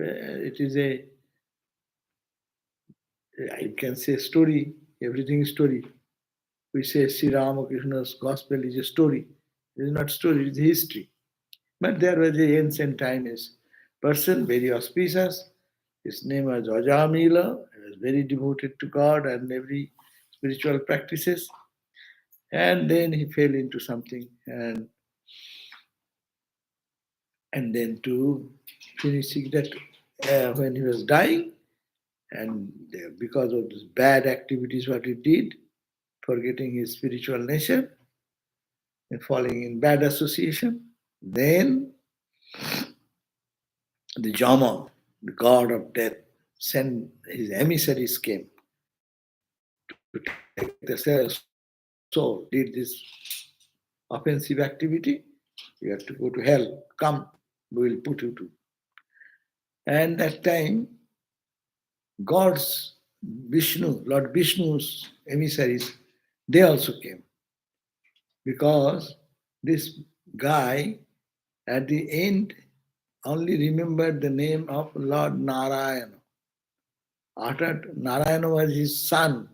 it is a, I can say story, everything is story. We say Sri Ramakrishna's gospel is a story. It is not story, it is history. But there was a ancient Chinese person, very auspicious. His name was Ajamila. He was very devoted to God and every spiritual practices. And then he fell into something, and then to finishing that, when he was dying, and because of these bad activities what he did, forgetting his spiritual nature and falling in bad association, then the Jama, the god of death, sent his emissaries came to take the so did this offensive activity, you have to go to hell. Come, we will put you to. And that time, God's Vishnu, Lord Vishnu's emissaries, they also came. Because this guy at the end only remembered the name of Lord Narayana. After Narayana was his son.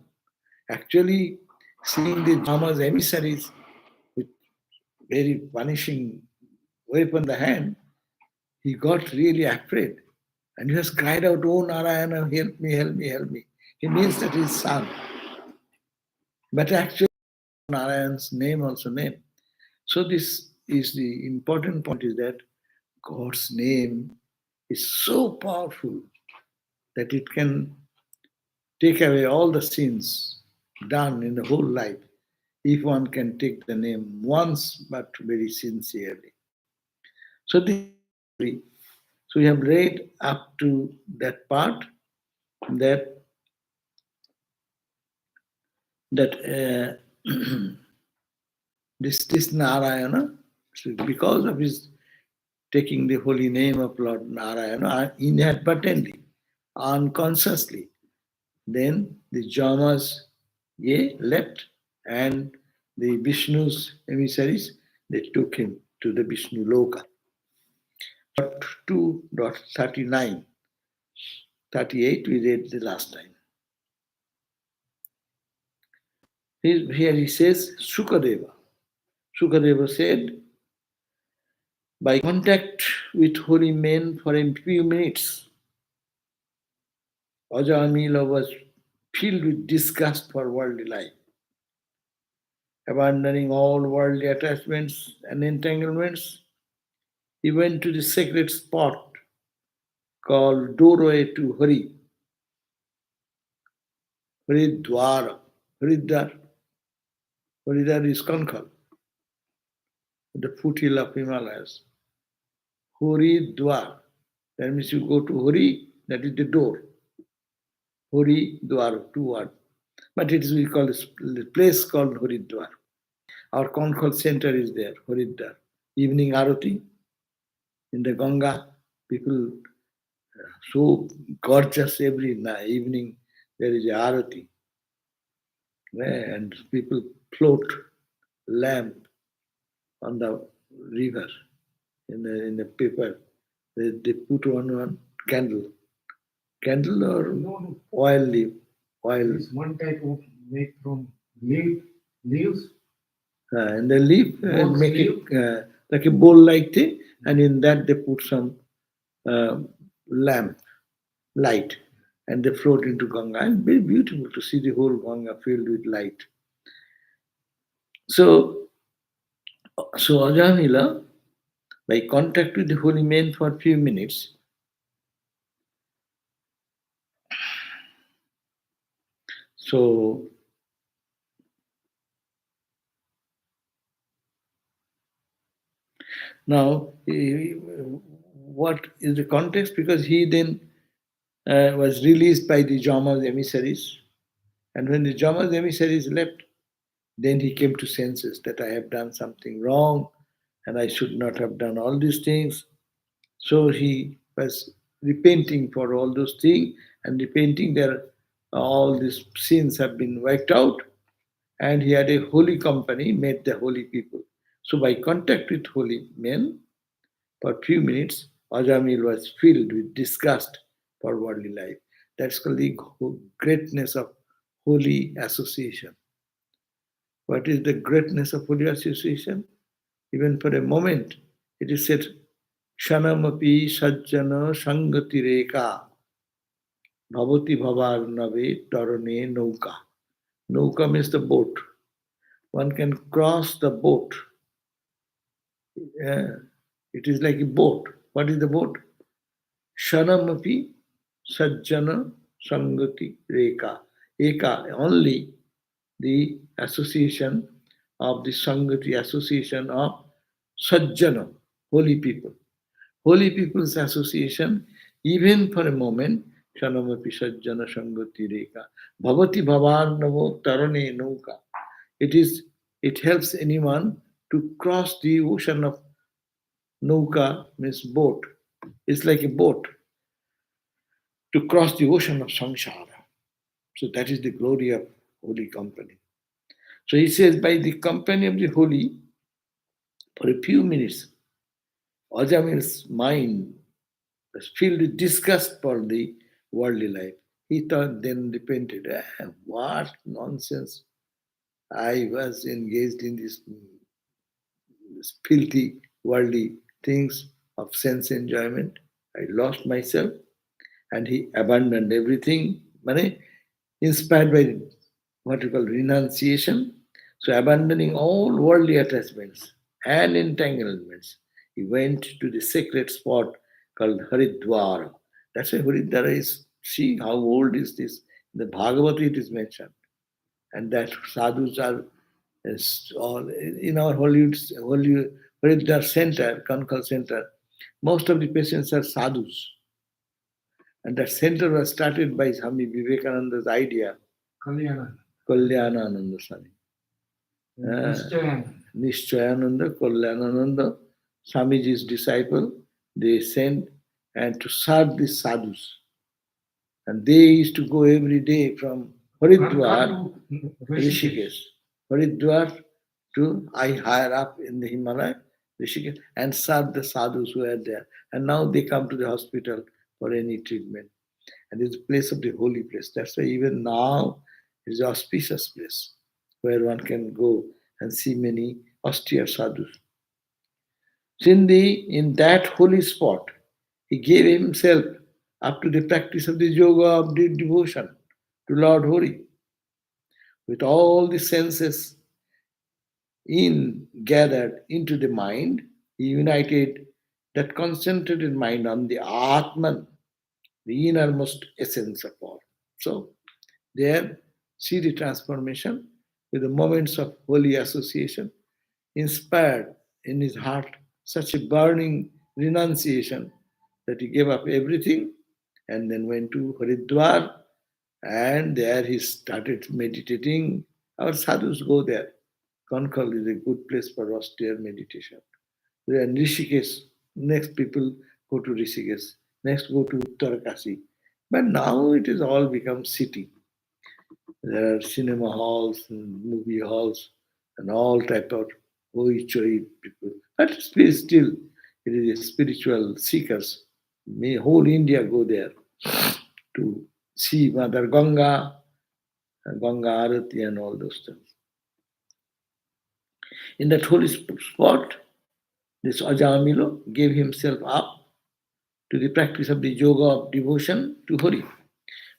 Actually, seeing the Jama's emissaries with very punishing weapon in the hand, he got really afraid. And he has cried out, "Oh Narayana, help me, help me, help me." He means that his son. But actually, Narayan's name also name. So this is the important point is that God's name is so powerful that it can take away all the sins done in the whole life if one can take the name once but very sincerely. So this so we have read up to that part that this Narayana, so because of his taking the holy name of Lord Narayana inadvertently, unconsciously, then the Jamas left and the Vishnu's emissaries, they took him to the Vishnu Loka. 2.39, 38 we read the last time. Here he says, Sukadeva. Sukadeva said, by contact with holy men for a few minutes, Ajamila was filled with disgust for worldly life. Abandoning all worldly attachments and entanglements, he went to the sacred spot called doorway to Haridwar. Haridwar is Kankhal, the foothill of Himalayas. Haridwar, that means you go to Hari, that is the door. Haridwar, two words. But it is, we call this place called Haridwar. Our Kankhal center is there, Haridwar. Evening Arati in the Ganga, people so gorgeous every evening there is a Arati. And people float lamp on the river in the paper. They put one candle or No. oil leaf. Oil. It's one type of made from leaves. And the leaf Box make leaf. it like a bowl like thing, and in that they put some lamp light, and they float into Ganga. And very beautiful to see the whole Ganga filled with light. So Ajamila, by contact with the holy men for a few minutes, so now what is the context? Because he then was released by the Jama's emissaries, and when the Jama's emissaries left, then he came to senses that I have done something wrong and I should not have done all these things. So he was repenting for all those things and repenting that all these sins have been wiped out, and he had a holy company, met the holy people. So by contact with holy men for a few minutes, Ajamil was filled with disgust for worldly life. That's called the greatness of holy association. What is the greatness of holy association? Even for a moment, it is said, Kshanamapi sajjana sangati reka bhavati bhavarnave tarane nauka. Nauka means the boat. One can cross the boat. Yeah. It is like a boat. What is the boat? Shanamapi sajjana sangati reka. Eka, only the association of the sangati, association of sajjana, holy people. Holy people's association, even for a moment, Shanamapi sajjana sangati reka. Bhavati bhavarnavo tarane nauka. It helps anyone to cross the ocean of nauka means boat. It's like a boat to cross the ocean of samsara. So that is the glory of holy company. So he says, by the company of the holy, for a few minutes, Ajamil's mind was filled with disgust for the worldly life. He thought, then repented, what nonsense. I was engaged in this filthy worldly things of sense enjoyment. I lost myself, and he abandoned everything. Mane, inspired by what we call renunciation. So, abandoning all worldly attachments and entanglements, he went to the sacred spot called Haridwar. That's why Haridwar is, see how old is this? In the Bhagavatam it is mentioned. And that sadhus are all in our holy Haridwar center, Kankal center. Most of the patients are sadhus. And that center was started by Swami Vivekananda's idea, Kalyana. Kalyanananda Swami. Nishchayananda, Kalyanananda, Swamiji's disciple, they sent and to serve the sadhus. And they used to go every day from Haridwar, Rishikesh. Haridwar to higher up in the Himalaya, Rishikesh, and serve the sadhus who are there. And now they come to the hospital for any treatment. And it's a place of the holy place. That's why even now it's an auspicious place where one can go and see many austere sadhus. In that holy spot, he gave himself up to the practice of the yoga of the devotion to Lord Hari. With all the senses gathered into the mind, he united that concentrated mind on the Atman, the innermost essence of all. So, there, see the transformation with the moments of holy association, inspired in his heart such a burning renunciation that he gave up everything and then went to Haridwar, and there he started meditating. Our sadhus go there. Kankal is a good place for austere meditation. There in Rishikesh, next people go to Rishikesh, next go to Uttarakasi. But now it is all become city. There are cinema halls and movie halls and all type of hoi choi people. But still, it is a spiritual seekers. May whole India go there to see Mother Ganga, Ganga Arati and all those things. In that holy spot, this Ajamilo gave himself up to the practice of the yoga of devotion to Hari.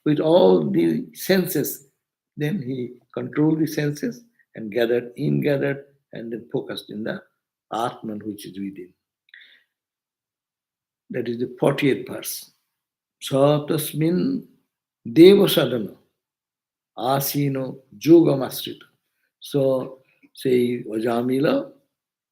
With all the senses, then he controlled the senses and gathered, and then focused in the Atman which is within. That is the 40th verse. Sa tasmin deva sadhana asino yogamasrita. So, say Vajamila,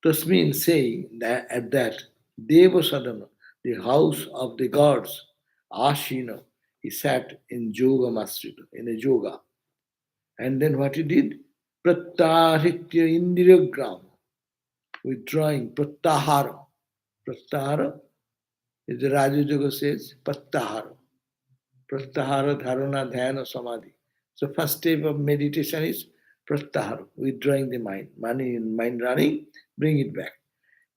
tasmin say that at that deva sadhana, the house of the gods, Ashina, he sat in yogamasrita, in a yoga. And then what he did? Prattaharitya indiriyagram, withdrawing, prattahara. Prattahara is the Raja Yoga says, prattahara. Prattahara, dharana, dhyana, samadhi. So first step of meditation is prattahara, withdrawing the mind. Mind running, bring it back.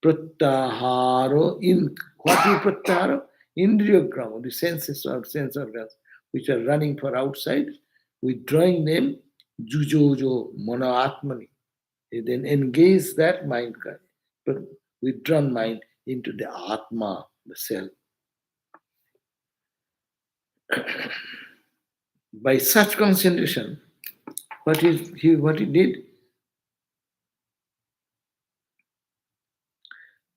pratyaharo in what is pratyaharo? Indriyagrama, the senses or sense organs which are running for outside, withdrawing them, jujojo mana atmani. He then engage that mind, withdrawn mind into the atma, the self. By such concentration, what he did?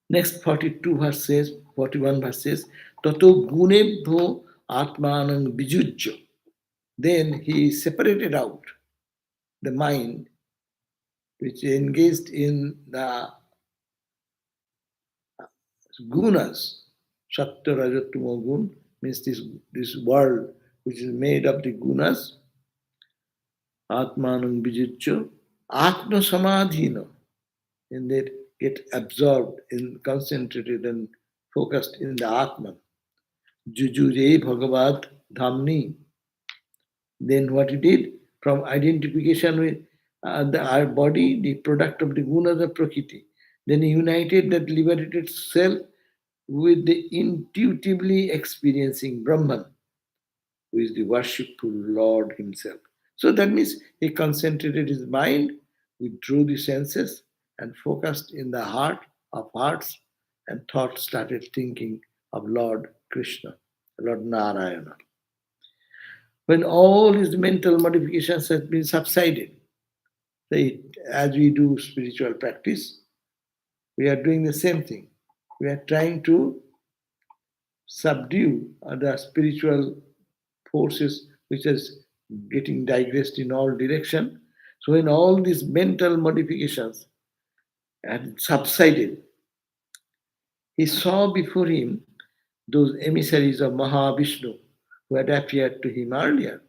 Next 42 verse says, 41 verse says, Tato gunebho atmanang bijujjo. Then he separated out the mind which engaged in the gunas. Sattva rajatama gun means this world which is made of the gunas. Atmanang bijujjo. Atma samadhina. And they get absorbed in concentrated and focused in the Atman. Jujure Bhagavad Dhamni. Then what he did? From identification with our body, the product of the gunas of Prakriti, then he united that liberated self with the intuitively experiencing Brahman, who is the worshipful Lord himself. So that means he concentrated his mind, withdrew the senses, and focused in the heart of hearts, and thought started thinking of Lord Krishna, Lord Narayana. When all his mental modifications have been subsided, as we do spiritual practice, we are doing the same thing. We are trying to subdue the spiritual forces which is getting digressed in all direction. So when all these mental modifications had subsided, he saw before him those emissaries of Mahavishnu who had appeared to him earlier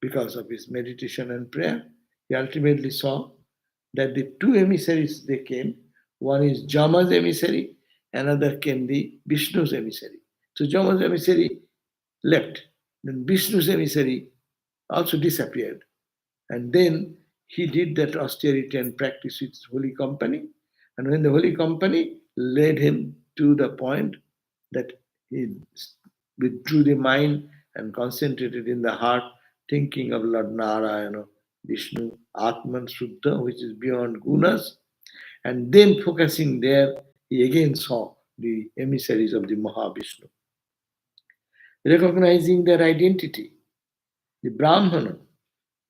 because of his meditation and prayer. He ultimately saw that the two emissaries they came, one is Jama's emissary, another came the Vishnu's emissary. So Jama's emissary left. Then Vishnu's emissary also disappeared. And then he did that austerity and practice with holy company. And when the holy company led him to the point that he withdrew the mind and concentrated in the heart, thinking of Lord Narayana, Vishnu, Atman Suddha, which is beyond gunas, and then focusing there, he again saw the emissaries of the Mahavishnu. Recognizing their identity, the Brahmana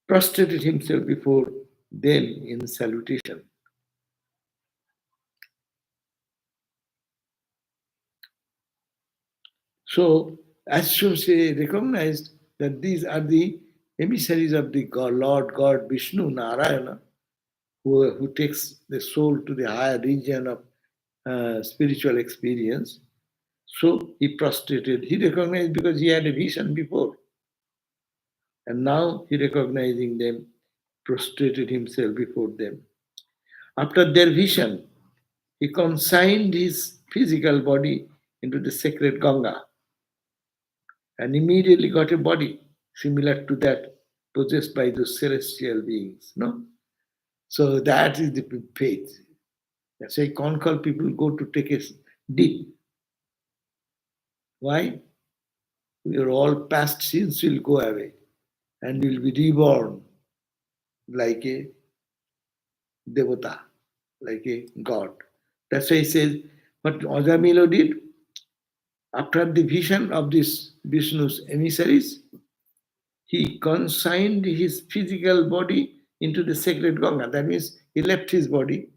prostrated himself before them in salutation. So, as soon as he recognized that these are the emissaries of the God, Lord God Vishnu, Narayana, who takes the soul to the higher region of spiritual experience, so he prostrated. He recognized because he had a vision before. And now he recognizing them, prostrated himself before them. After their vision, he consigned his physical body into the sacred Ganga and immediately got a body similar to that possessed by those celestial beings. No? So that is the faith. That's why Concall people go to take a dip. Why? Your all past sins will go away and will be reborn like a devata, like a god. That's why he says, what Ajamilo did, after the vision of this Vishnu's emissaries, he consigned his physical body into the sacred Ganga. That means he left his body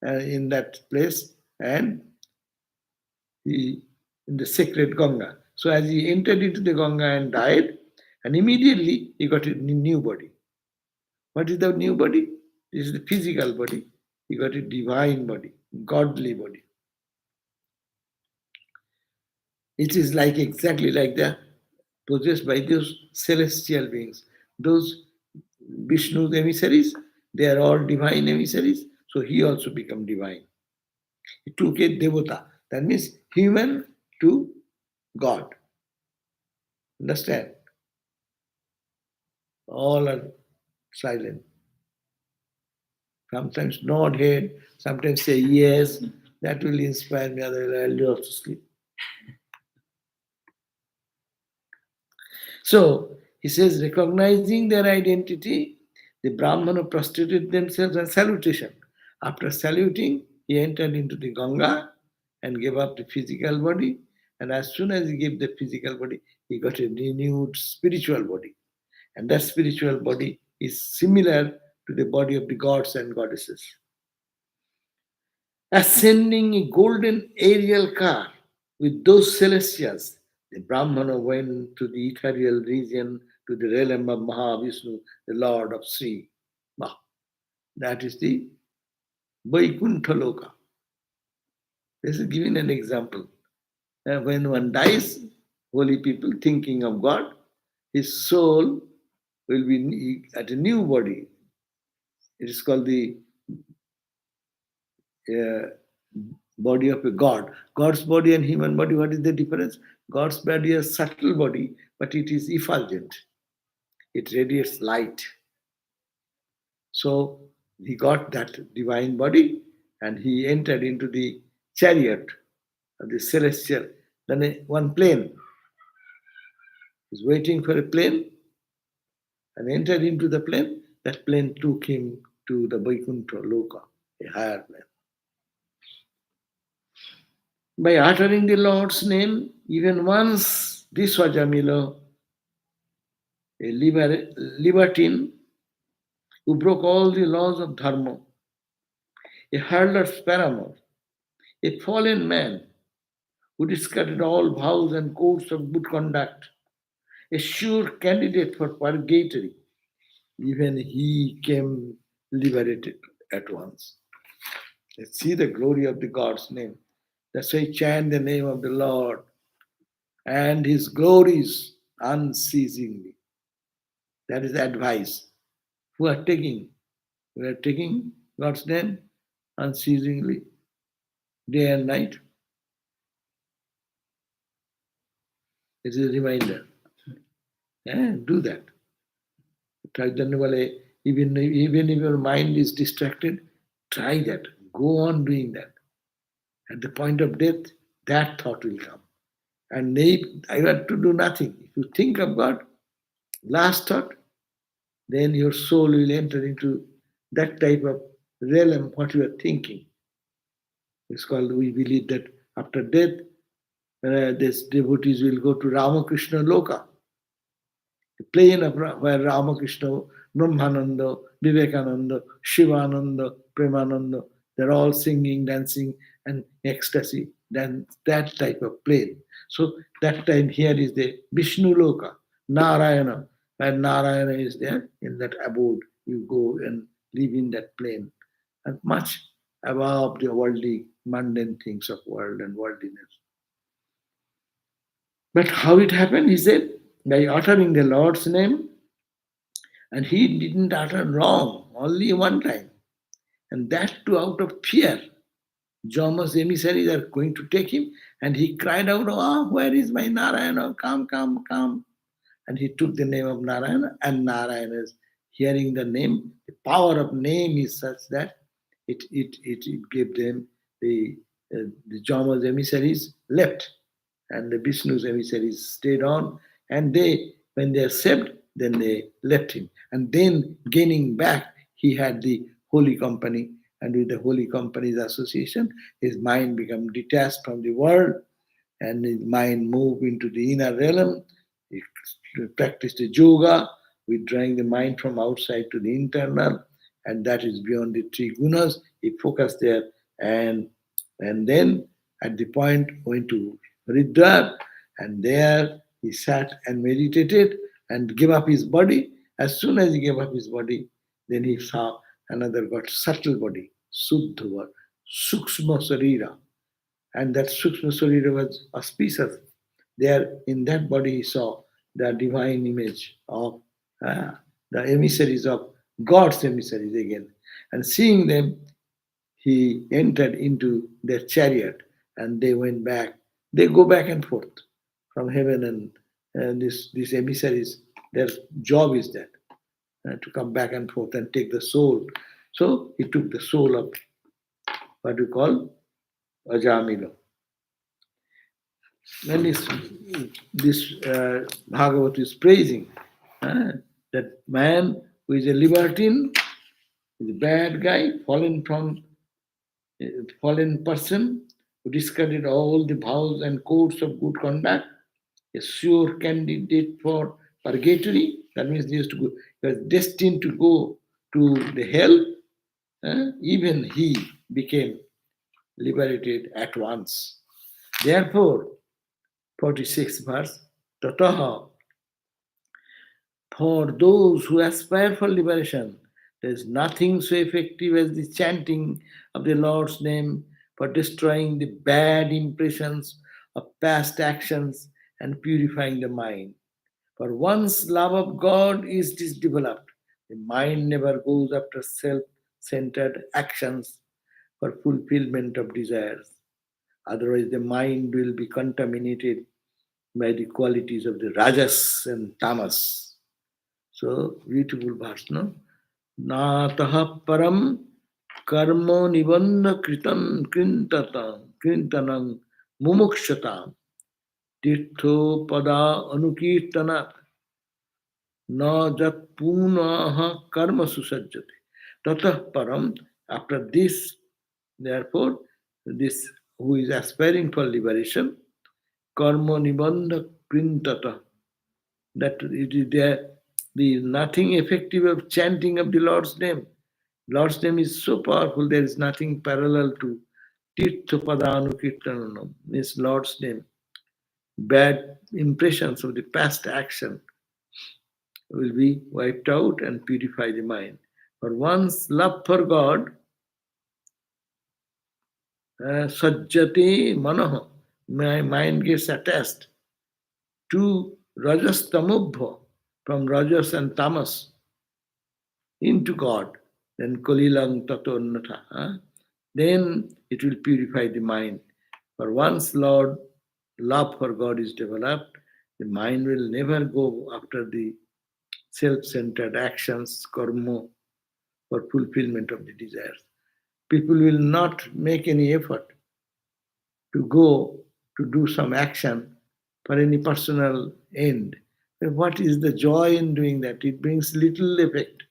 in that place and he in the sacred Ganga. So as he entered into the Ganga and died, and immediately he got a new body. What is the new body? This is the physical body. He got a divine body, godly body. It is like exactly like the possessed by those celestial beings. Those Vishnu's emissaries, they are all divine emissaries. So he also become divine. He took a devata. That means human to God. Understand? All are silent. Sometimes nod head, sometimes say yes, That will inspire me, otherwise I'll also sleep. So he says, recognizing their identity, the Brahmana prostrated themselves and salutation. After saluting, he entered into the Ganga and gave up the physical body. And as soon as he gave the physical body, he got a renewed spiritual body. And that spiritual body is similar to the body of the gods and goddesses. Ascending a golden aerial car with those celestials, the Brahmana went to the ethereal region, to the realm of Mahavishnu, the Lord of Sri. Bah, that is the Vaikuntha Loka. This is giving an example. When one dies, holy people thinking of God, his soul will be at a new body. It is called the uh, body of a god. God's body and human body, what is the difference? God's body is subtle body, but it is effulgent. It radiates light. So he got that divine body and he entered into the chariot of the celestial. Then one plane is waiting for a plane and entered into the plane. That plane took him to the Vaikuntha Loka, a higher plane. By uttering the Lord's name, even once, this was Jamila, a libertine who broke all the laws of Dharma, a hurler's paramour, a fallen man who discarded all vows and codes of good conduct, a sure candidate for purgatory. Even he came liberated at once. Let's see the glory of the God's name. That's why chant the name of the Lord and his glories unceasingly. That is advice. Who are taking? We are taking God's name unceasingly, day and night. It is a reminder. Do that. Chaitanya Bale, even if your mind is distracted, try that. Go on doing that. At the point of death, that thought will come. And I have to do nothing. If you think of God, last thought, then your soul will enter into that type of realm, what you are thinking. It's called, we believe that after death, these devotees will go to Ramakrishna Loka, the plane of where Ramakrishna, Brahmananda, Vivekananda, Shivananda, Premananda, they're all singing, dancing, and ecstasy. Then that type of plane. So that time here is the Vishnu Loka, Narayana. Where Narayana is there, in that abode, you go and live in that plane. And much above the worldly, mundane things of world and worldliness. But how it happened, he said, by uttering the Lord's name, and he didn't utter wrong, only one time. And that too out of fear. Jama's emissaries are going to take him, and he cried out, "Oh, where is my Narayana? Come, come, come." And he took the name of Narayana, and Narayana is hearing the name. The power of name is such that it gave them the Jama's emissaries left, and the Vishnu's emissaries stayed on, and they, when they are saved, then they left him. And then gaining back, he had the holy company, and with the holy company's association, his mind became detached from the world, and his mind moved into the inner realm. He practiced the yoga, withdrawing the mind from outside to the internal, and that is beyond the three gunas. He focused there, and then at the point went to Haridwar, and there he sat and meditated and gave up his body. As soon as he gave up his body, then he saw another God, subtle body, Suddha, Sukshma Sarira. And that Sukshma Sarira was auspicious. There in that body he saw the divine image of the emissaries of God's emissaries again. And seeing them, he entered into their chariot and they went back. They go back and forth from heaven, and these emissaries, their job is that to come back and forth and take the soul. So he took the soul of what we call Ajamila. When this Bhagavat is praising that man who is a libertine, is a bad guy, fallen person, who discarded all the vows and codes of good conduct, a sure candidate for purgatory. That means he was destined to go to the hell. Even he became liberated at once. Therefore, 46th verse, Tataha, for those who aspire for liberation, there is nothing so effective as the chanting of the Lord's name for destroying the bad impressions of past actions and purifying the mind. For once love of God is developed, the mind never goes after self centered actions for fulfillment of desires. Otherwise, the mind will be contaminated by the qualities of the rajas and tamas. So, beautiful verse, no? Nataha param karma nibandha krintanang mumukshatam tirtho pada anukirtanat na jat punaha karma susajjate. Tatah param, after this, therefore, this who is aspiring for liberation, karma nibandha krintata, that it is there, the nothing effective of chanting of the Lord's name. Lord's name is so powerful, there is nothing parallel to Tirthopadanu Kirtananam, means Lord's name. Bad impressions of the past action will be wiped out and purify the mind. For one's love for God, sajjate manaha, my mind gets attached to rajas tamubha, from rajas and tamas into God, then kalilang tatonnata, then it will purify the mind. For once love for God is developed, the mind will never go after the self-centered actions, karma, for fulfillment of the desires. People will not make any effort to go to do some action for any personal end. But what is the joy in doing that? It brings little effect,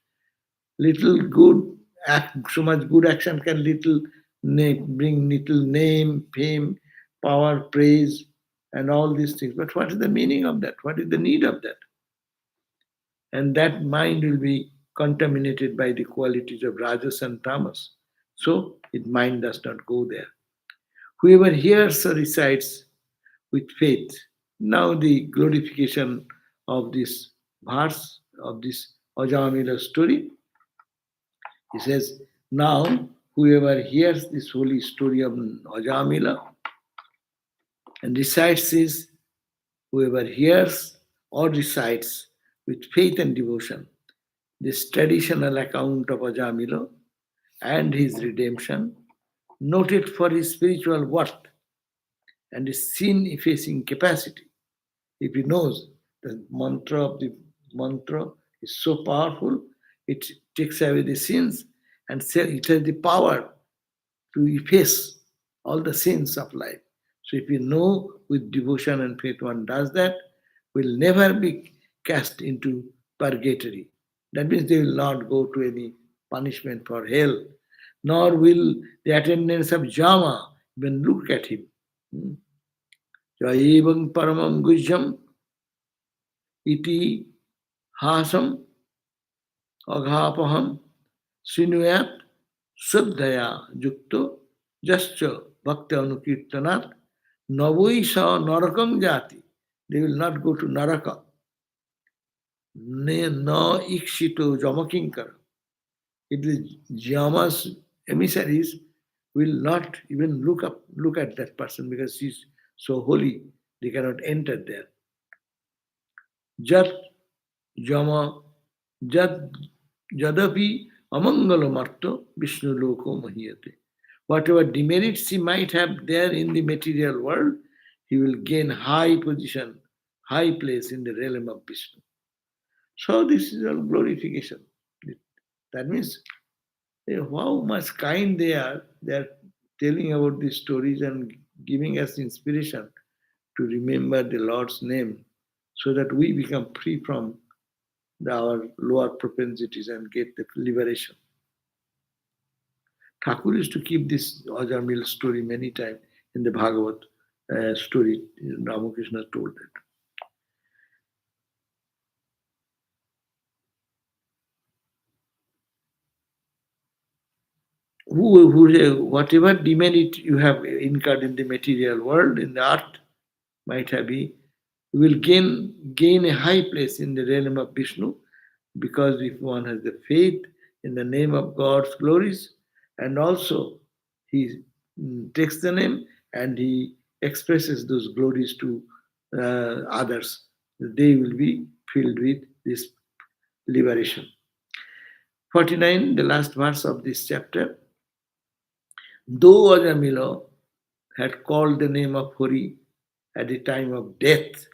little good act. So much good action can bring little name, fame, power, praise, and all these things. But what is the meaning of that? What is the need of that? And that mind will be contaminated by the qualities of rajas and tamas. So its mind does not go there. Whoever hears or recites with faith, now the glorification of this verse, of this Ajamila story, he says, now whoever hears this holy story of Ajamila and recites this, whoever hears or recites with faith and devotion this traditional account of Ajamila and his redemption, noted for his spiritual worth and his sin effacing capacity. If he knows the mantra is so powerful, it takes away the sins and it has the power to efface all the sins of life. So if you know with devotion and faith one does that, will never be cast into purgatory. That means they will not go to any punishment for hell, nor will the attendants of Jama even look at him. Jaivam paramam gujjam iti hasam aghapaham srinuyat श्रद्धया युक्तो जश्च भक्ति अनुकीर्तनात् नवैसा नरकं जाति. They will not go to naraka. Ne na ikshito jamakinkar. If the jamas emissaries will not even look at that person because she's so holy, they cannot enter there. Jat jama jad jadapi amangalamarto Vishnu loko mahiyate. Whatever demerits he might have there in the material world, he will gain high position, high place in the realm of Vishnu. So this is all glorification. That means how much kind they are telling about these stories and giving us inspiration to remember the Lord's name so that we become free from our lower propensities and get the liberation. Thakur used to keep this Ajamil story many times in the Bhagavat story. Ramakrishna told that. Whatever demerit you have incurred in the material world, in the art, might have be, you will gain a high place in the realm of Vishnu, because if one has the faith in the name of God's glories, and also he takes the name and he expresses those glories to others, they will be filled with this liberation. 49, the last verse of this chapter. Though Ajamila had called the name of Hari at the time of death,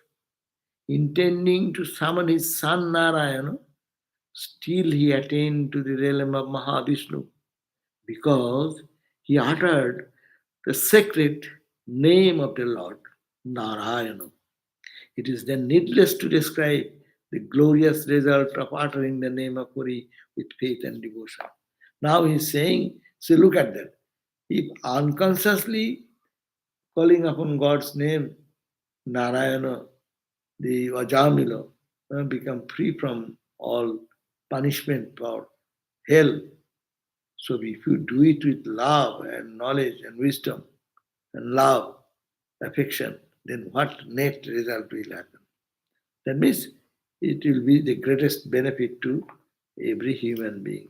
intending to summon his son Narayana, still he attained to the realm of Mahavishnu, because he uttered the sacred name of the Lord, Narayana. It is then needless to describe the glorious result of uttering the name of Hari with faith and devotion. Now he is saying, see, look at that. If unconsciously calling upon God's name, Narayana, the Ajamila, become free from all punishment or hell. So if you do it with love and knowledge and wisdom and love, affection, then what net result will happen? That means it will be the greatest benefit to every human being.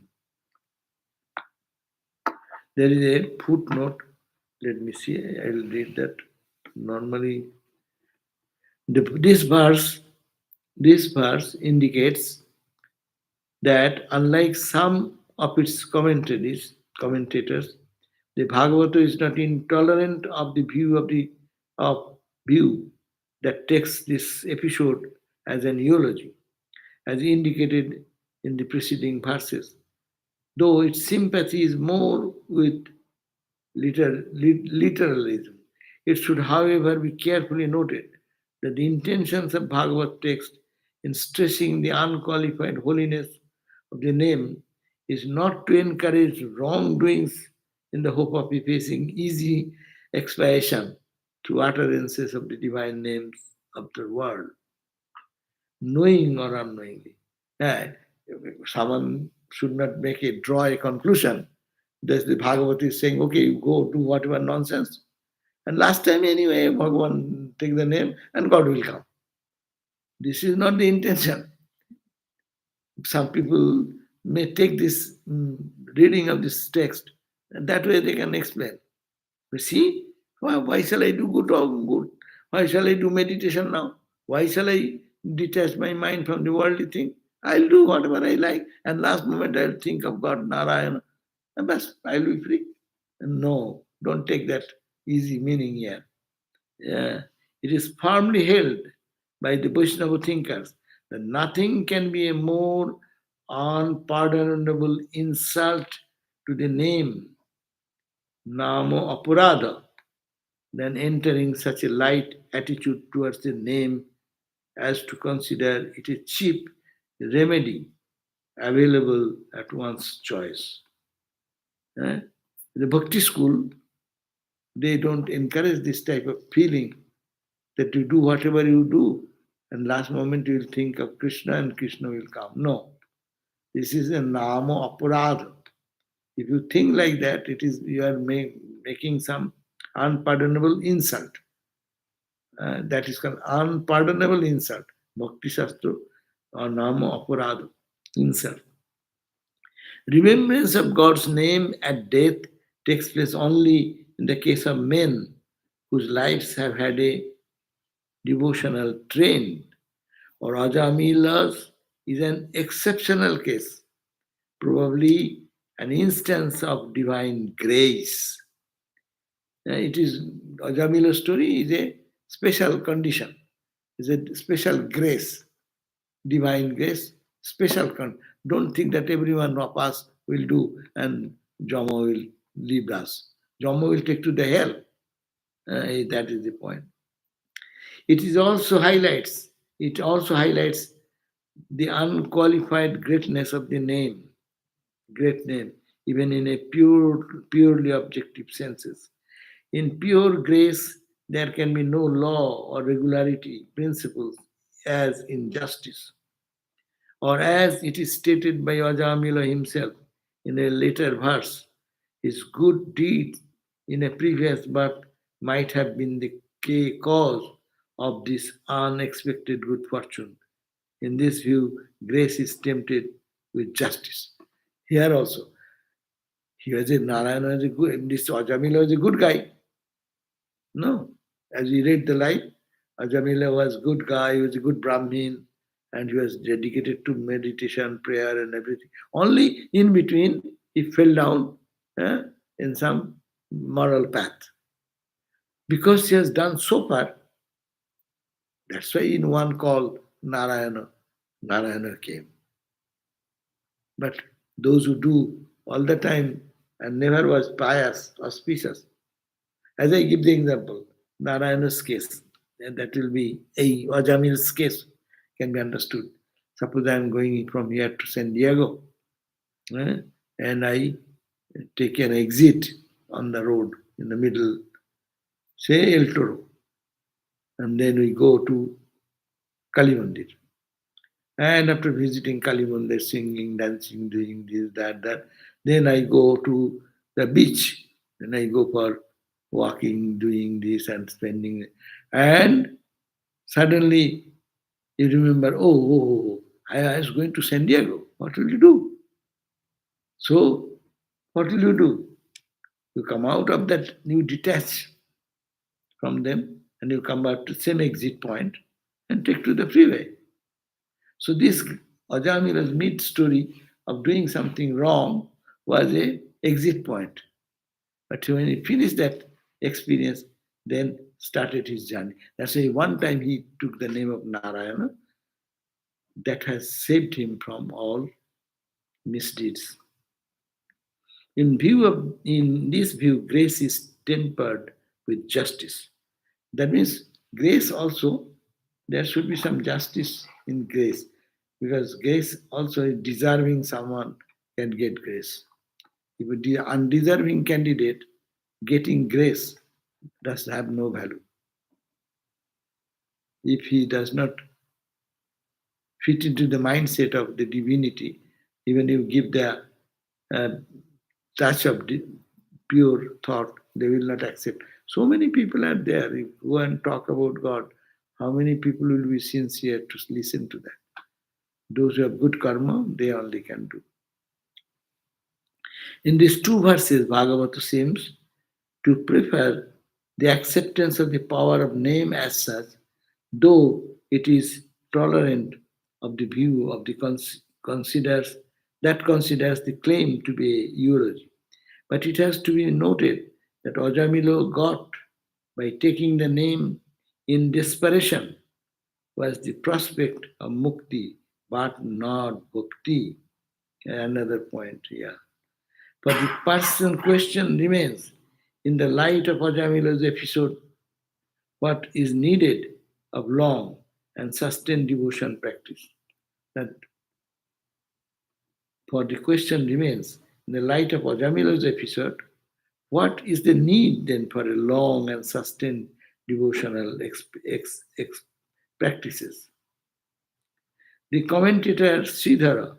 There is a footnote. Let me see. I will read that. Normally, this verse indicates that unlike some of its commentators, the Bhagavata is not intolerant of the view that takes this episode as an eulogy, as indicated in the preceding verses, though its sympathy is more with literalism. It should, however, be carefully noted that the intentions of Bhagavad text in stressing the unqualified holiness of the name is not to encourage wrongdoings in the hope of effacing easy expiation through utterances of the divine names of the world, knowing or unknowingly. Eh, Someone should not make a draw a conclusion. Thus the Bhagavad is saying, okay, you go do whatever nonsense. And last time anyway, Bhagavan take the name and God will come. This is not the intention. Some people may take this reading of this text, and that way they can explain. You see, why shall I do good or good? Why shall I do meditation now? Why shall I detach my mind from the worldly thing? I'll do whatever I like, and last moment I'll think of God, Narayana, and bas, I'll be free. No, don't take that easy meaning here. Yeah. It is firmly held by the Vaishnava thinkers that nothing can be a more unpardonable insult to the name Namo Aparada than entering such a light attitude towards the name as to consider it a cheap remedy available at one's choice. The Bhakti school, they don't encourage this type of feeling that you do whatever you do, and last moment you will think of Krishna and Krishna will come. No. This is a Nama Aparadha. If you think like that, it is you are making some unpardonable insult. That is called unpardonable insult. Bhakti Shastra or Nama Aparadha, insult. Remembrance of God's name at death takes place only in the case of men whose lives have had a devotional trend, or Ajamilas is an exceptional case, probably an instance of divine grace. It is Ajamila story is a special condition, is a special grace, divine grace, special Don't think that everyone of us will do and Jama will leave us. Jama will take to the hell. That is the point. It is also highlights. It also highlights the unqualified greatness of the name, great name, even in a purely objective senses. In pure grace, there can be no law or regularity principles as in justice, or as it is stated by Ajamila himself in a later verse. His good deeds in a previous birth might have been the cause of this unexpected good fortune. In this view, grace is tempted with justice. Here also, he was a Narayana was a good, this Ajamila was a good guy. No. As we read the life, Ajamila was a good guy, he was a good Brahmin, and he was dedicated to meditation, prayer, and everything. Only in between, he fell down in some moral path. Because he has done so far, that's why in one call, Narayana came. But those who do all the time and never was pious, auspicious, as I give the example, Narayana's case, and that will be a Ajamil's case, can be understood. Suppose I am going from here to San Diego, eh, and I take an exit on the road in the middle, say El Toro, and then we go to Kali Mandir. And after visiting Kali Mandir, singing, dancing, doing this, that, then I go to the beach. Then I go for walking, doing this and spending. And suddenly you remember, I was going to San Diego. What will you do? So, what will you do? You come out of that, you detach from them, and you come back to the same exit point and take to the freeway. So this Ajamila's mid story of doing something wrong was a exit point. But when he finished that experience, then started his journey. That's why one time he took the name of Narayana. That has saved him from all misdeeds. In this view, grace is tempered with justice. That means grace also, there should be some justice in grace, because grace also is deserving someone can get grace. If the undeserving candidate getting grace does have no value. If he does not fit into the mindset of the divinity, even if you give the uh, touch of pure thought, they will not accept. So many people are there. If you go and talk about God, how many people will be sincere to listen to that? Those who have good karma, they only can do. In these two verses, Bhagavatam seems to prefer the acceptance of the power of name as such, though it is tolerant of the view of the considers the claim to be a eulogy. But it has to be noted that Ajamilo got by taking the name in desperation was the prospect of mukti, but not bhakti. Another point here. But the person question remains in the light of Ajamilo's episode, what is needed of long and sustained devotion practice. That for the question remains in the light of Ajamilo's episode, what is the need then for a long and sustained devotional practices? The commentator Sridhara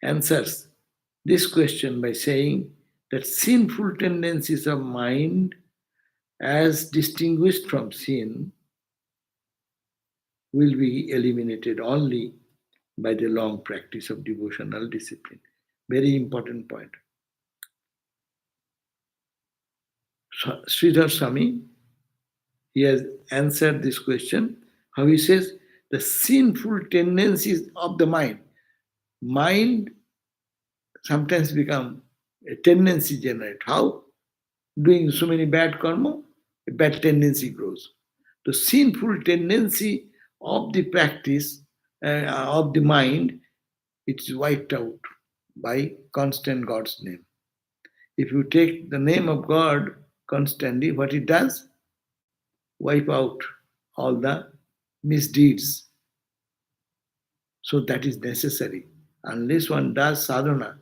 answers this question by saying that sinful tendencies of mind, as distinguished from sin, will be eliminated only by the long practice of devotional discipline. Very important point. Sridhar Swami, he has answered this question. How he says, the sinful tendencies of the mind. Mind sometimes become a tendency generate. How? Doing so many bad karma, a bad tendency grows. The sinful tendency of the practice of the mind, it's wiped out by constant God's name. If you take the name of God constantly, what it does? Wipe out all the misdeeds. So that is necessary. Unless one does sadhana,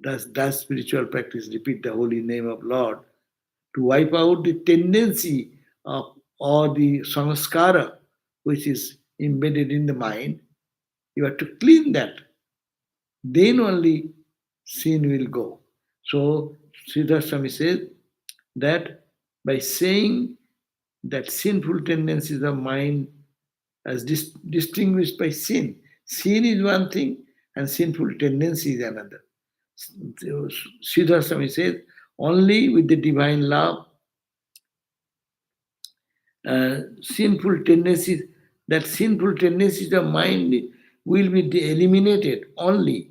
does spiritual practice, repeat the holy name of Lord, to wipe out the tendency of or the samskara which is embedded in the mind, you have to clean that. Then only sin will go. So Siddharth Swami says that by saying that sinful tendencies of mind as distinguished by sin. Sin is one thing and sinful tendency is another. Siddharth Swami says, only with the divine love, sinful tendencies, that sinful tendencies of mind will be eliminated only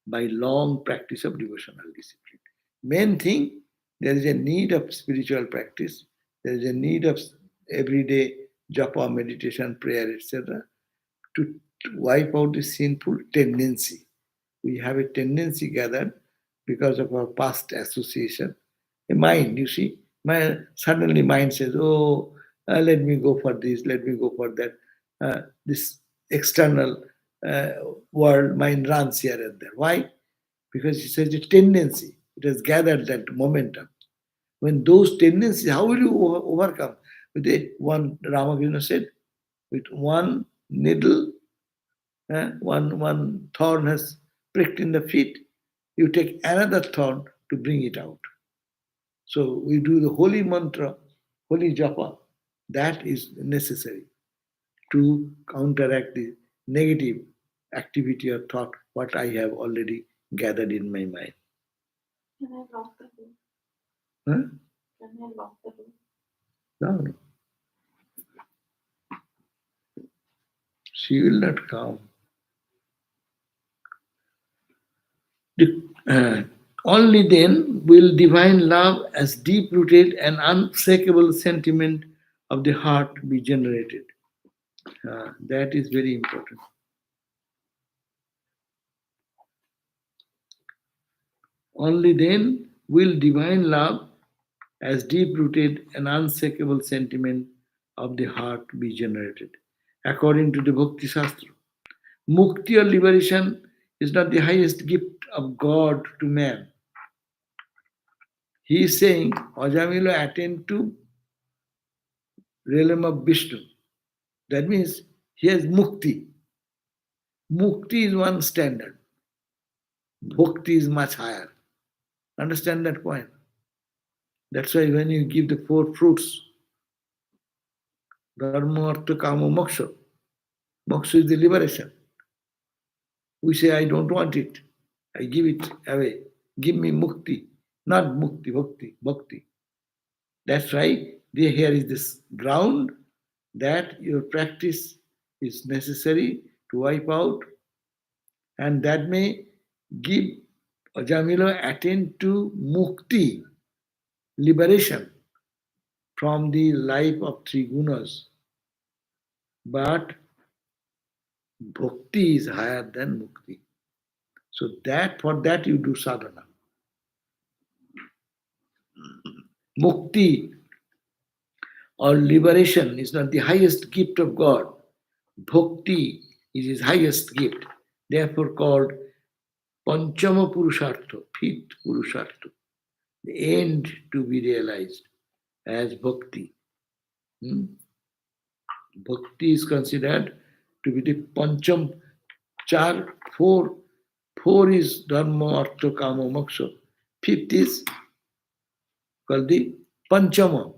by long practice of devotional discipline. Main thing, there is a need of spiritual practice, there is a need of everyday japa, meditation, prayer, etc., to wipe out the sinful tendency. We have a tendency gathered because of our past association. A mind, you see, suddenly mind says, oh, let me go for this, let me go for that. This external uh, world, mind runs here and there. Why? Because it says a tendency. It has gathered that momentum. When those tendencies, how will you overcome? With one, Ramakrishna said, with one needle, one thorn has pricked in the feet, you take another thorn to bring it out. So we do the holy mantra, holy japa. That is necessary to counteract the negative activity or thought what I have already gathered in my mind. Can I lock the door? Huh? Can I lock the door? No. She will not come. Only then will divine love as deep-rooted and unshakable sentiment of the heart be generated. That is very important. Only then will divine love as deep-rooted and unshakable sentiment of the heart be generated. According to the Bhakti Shastra, mukti or liberation is not the highest gift of God to man. He is saying, Ajamila attend to realm of Vishnu. That means he has mukti. Mukti is one standard. Bhakti is much higher. Understand that point? That's why when you give the four fruits, dharma, artha, kama, moksha, moksha is the liberation. We say, I don't want it. I give it away. Give me mukti. Not mukti, bhakti, bhakti. That's why here is this ground that your practice is necessary to wipe out, and that may give Ajamila attend to mukti, liberation from the life of three gunas. But bhakti is higher than mukti. So that for that you do sadhana. Mukti or liberation is not the highest gift of God. Bhakti is his highest gift, therefore called Panchama Purushartha, fifth Purushartha, the end to be realized as bhakti. Bhakti is considered to be the Pancham Char, four is Dharma, Artha, Kama, Moksha. Fifth is called the Panchama,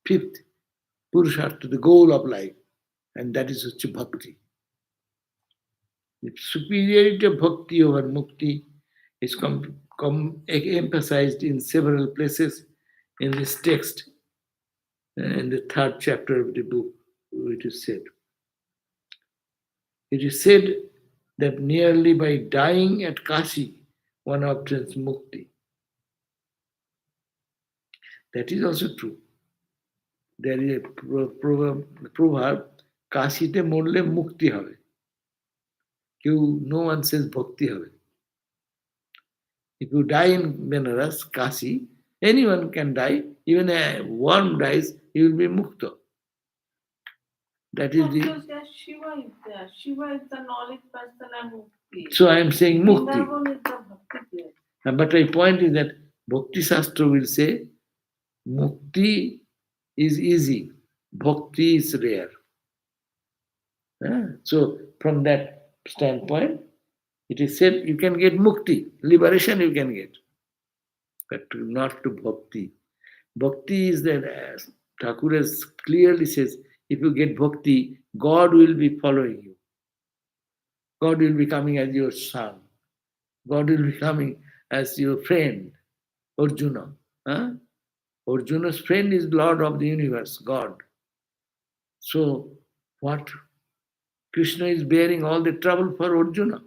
fifth Purushartha, the goal of life, and that is Bhakti. The superiority of Bhakti over Mukti is emphasized in several places in this text. In the third chapter of the book, it is said. It is said that nearly by dying at Kashi, one obtains mukti. That is also true. There is a proverb, Kashite morle mukti হবে. No one says bhakti হবে. If you die in Benares, Kashi, Anyone can die. Even a worm dies, he will be mukta. That is the. Because there Shiva is there. Shiva is the knowledge person and Mukti. So I am saying mukti. Vrindavan is the bhakti place. But my point is that Bhakti Shastra will say mukti is easy, bhakti is rare. So from that standpoint, it is said you can get mukti, liberation you can get, but not to bhakti. Bhakti is that, as Thakur has clearly says, if you get bhakti, God will be following you. God will be coming as your son. God will be coming as your friend, Arjuna. Huh? Arjuna's friend is Lord of the universe, God. So what? Krishna is bearing all the trouble for Arjuna.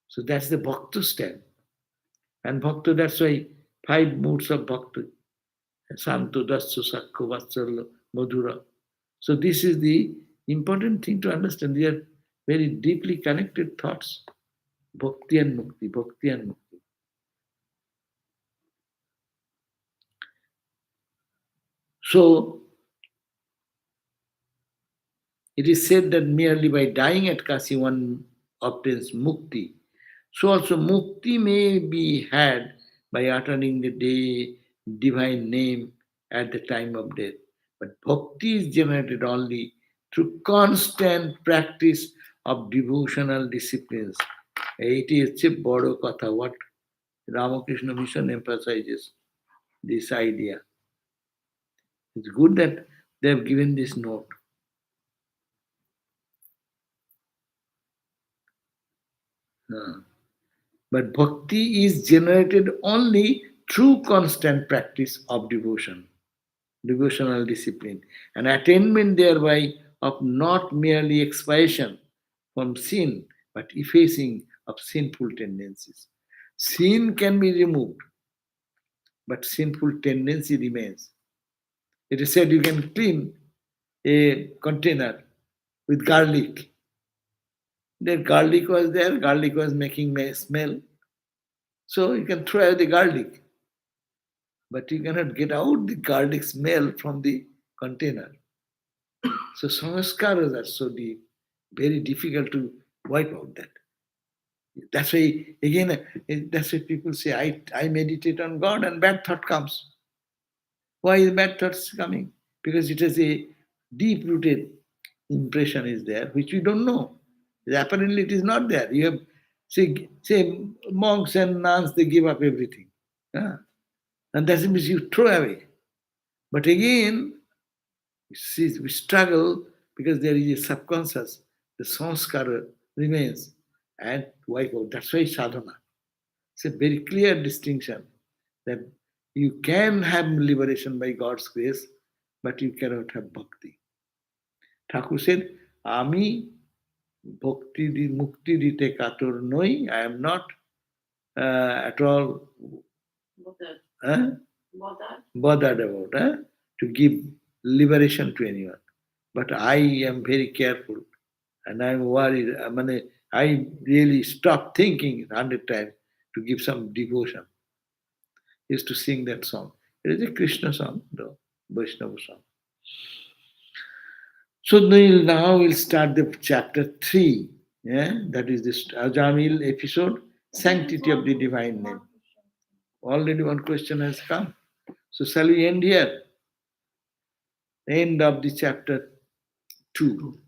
So that's the Bhakta stand. And Bhakta, that's why 5 moods of Bhakti. Santo, Dasya, Sakya, Vatsalya, Madhura. So this is the important thing to understand. They are very deeply connected thoughts. Bhakti and Mukti, Bhakti and Mukti. So it is said that merely by dying at Kasi one obtains Mukti. So also Mukti may be had by uttering the divine name at the time of death. But Bhakti is generated only through constant practice of devotional disciplines. It is a bodo katha, what Ramakrishna Mission emphasizes this idea. It's good that they have given this note. But bhakti is generated only through constant practice of devotion, devotional discipline, and attainment thereby of not merely expiation from sin, but effacing of sinful tendencies. Sin can be removed, but sinful tendency remains. It is said you can clean a container with garlic. That garlic was there, garlic was making a smell. So you can throw away the garlic, but you cannot get out the garlic smell from the container. So samskaras are so deep, very difficult to wipe out that. That's why, again, that's why people say, I meditate on God and bad thought comes. Why is bad thoughts coming? Because it is a deep-rooted impression is there, which we don't know. Apparently, it is not there. You have, say monks and nuns, they give up everything. Yeah. And that means you throw away. But again, we struggle because there is a subconscious, the sanskara remains and wipe out. That's why sadhana. It's a very clear distinction that you can have liberation by God's grace, but you cannot have bhakti. Thakur said, Ami bhakti di mukti dite kator noi, I am not at all bothered about to give liberation to anyone. But I am very careful and I'm worried. I really stop thinking 100 times to give some devotion. Is to sing that song. It is a Krishna song, the Vaishnava song. So now we'll start the chapter 3. Yeah? That is this Ajamil episode, Sanctity of the Divine Name. Already one question has come. So shall we end here? End of the chapter 2.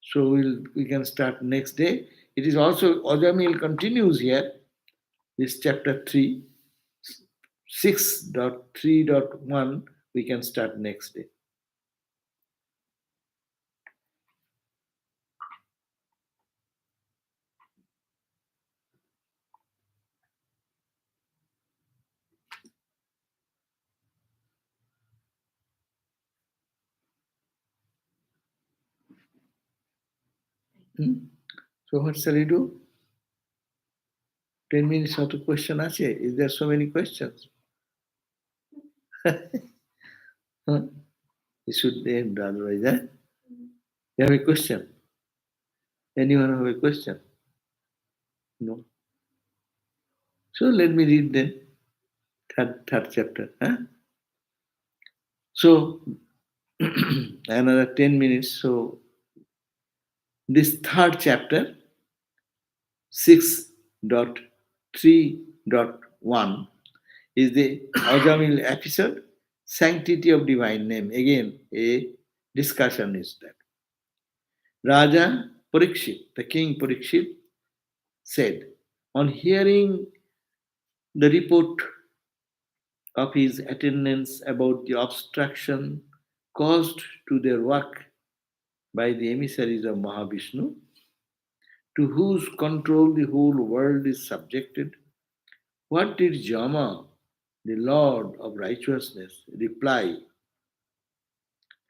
So we can start next day. It is also, Ajamil continues here, this chapter 3, 6.3.1, we can start next day. So what shall we do? 10 minutes of the question আছে? Is there so many questions? Huh? It should end otherwise. You have a question? Anyone have a question? No. So let me read then. Third chapter. Huh? So another 10 minutes. So this third chapter, 6.3.1, is the Ajamil episode, Sanctity of Divine Name. Again, a discussion is that. Raja Parikshit, the king Parikshit, said, on hearing the report of his attendants about the obstruction caused to their work by the emissaries of Mahavishnu, to whose control the whole world is subjected, what did Jama, the Lord of righteousness, reply,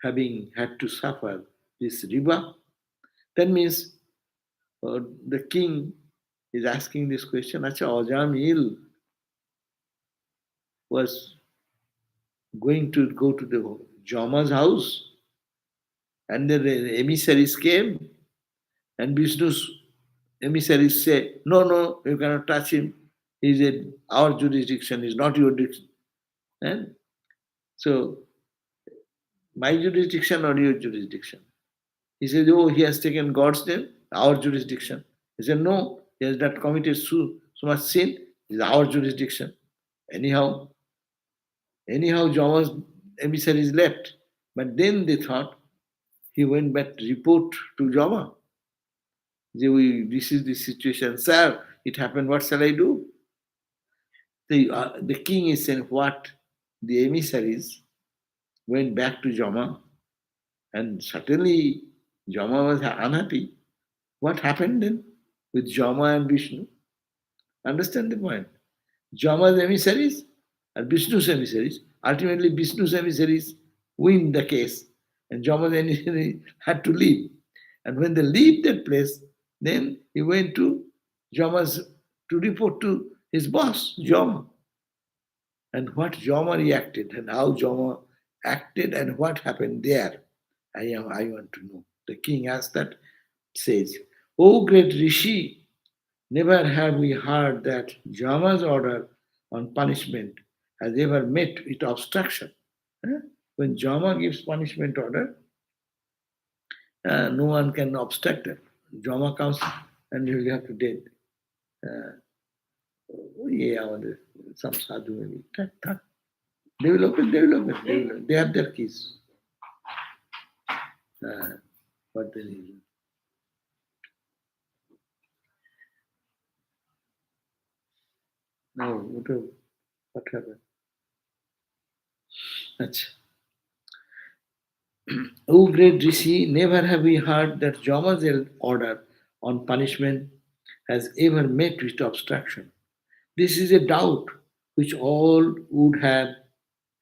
having had to suffer this riba? That means the king is asking this question. Acha, Ajamil was going to go to the Jama's house, and the emissaries came, and Vishnu's emissaries say, no, no, you cannot touch him. He's in our jurisdiction, is not your jurisdiction. And so, my jurisdiction or your jurisdiction? He says, oh, he has taken God's name, our jurisdiction. He said, no, he has not committed so much sin, is our jurisdiction. Anyhow, Jama's emissaries left. But then they thought he went back to report to Jama. This is the situation, sir. It happened. What shall I do? The king is saying what? The emissaries went back to Jama, and certainly Jama was unhappy. What happened then with Jama and Vishnu? Understand the point? Jama's emissaries and Vishnu's emissaries. Ultimately, Vishnu's emissaries win the case, and Jama's emissaries had to leave. And when they leave that place, then he went to Jama's to report to his boss, Jama. And what Jama reacted, and how Jama acted, and what happened there. I want to know. The king asked that, says, O great Rishi, never have we heard that Jama's order on punishment has ever met with obstruction. Huh? When Jama gives punishment order, no one can obstruct it. Jama comes and you will have to dead. Yeah, some sadhu maybe. They will open, they have their keys. What the reason? No, what happened? Achha. O great Rishi, never have we heard that Jama's order on punishment has ever met with obstruction. This is a doubt which all would have,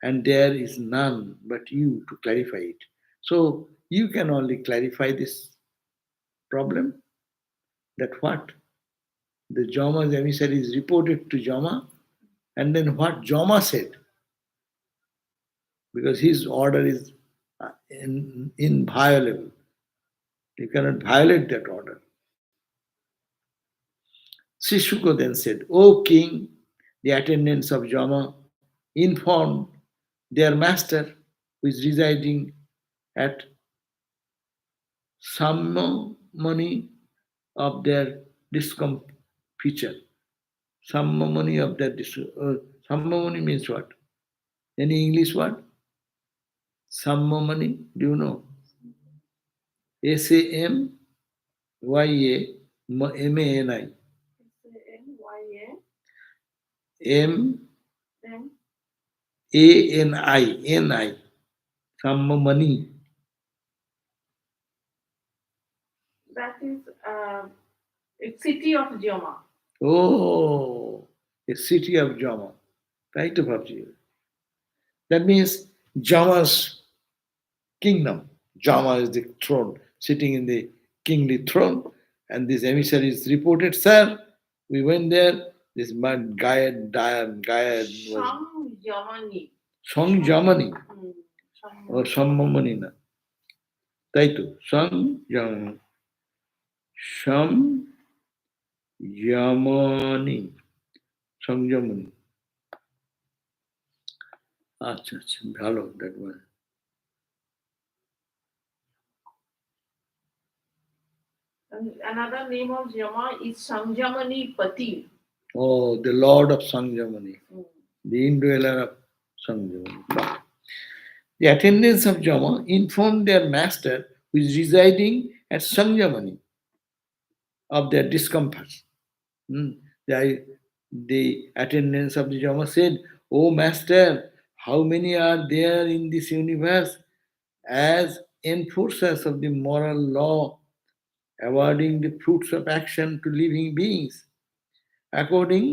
and there is none but you to clarify it. So you can only clarify this problem, that what the Jama's emissary is reported to Jama, and then what Jama said, because his order is inviolable. You cannot violate that order. Sishuko then said, O king, the attendants of Jama informed their master, who is residing at Sammamani, of their discomfiture. Sammamani of their Sammamani means what? Any English word? Sammamani, do you know? Samyamani. Mani. Sammamani. That is a city of Joma. Oh, a city of Jama. Right, Bhabji? That means Jama's kingdom. Jama is the throne, sitting in the kingly throne. And this emissary is reported, sir, we went there. This man Gaya was Sham Yamani. Song Jamani Sham- or Sammamani na. Taito. Song Jamani. Sham Yamani. Song Jamani. আচ্ছা আচ্ছা ভালো that one. And another name of Yama is Sanjamani Pati. Oh, the Lord of Sanjamani, Mm. the indweller of Sanjamani. Wow. The attendants of Jama informed their master who is residing at Sanjamani of their discomforts. Hmm. The attendants of the Jama said, "Oh Master, how many are there in this universe as enforcers of the moral law, awarding the fruits of action to living beings, according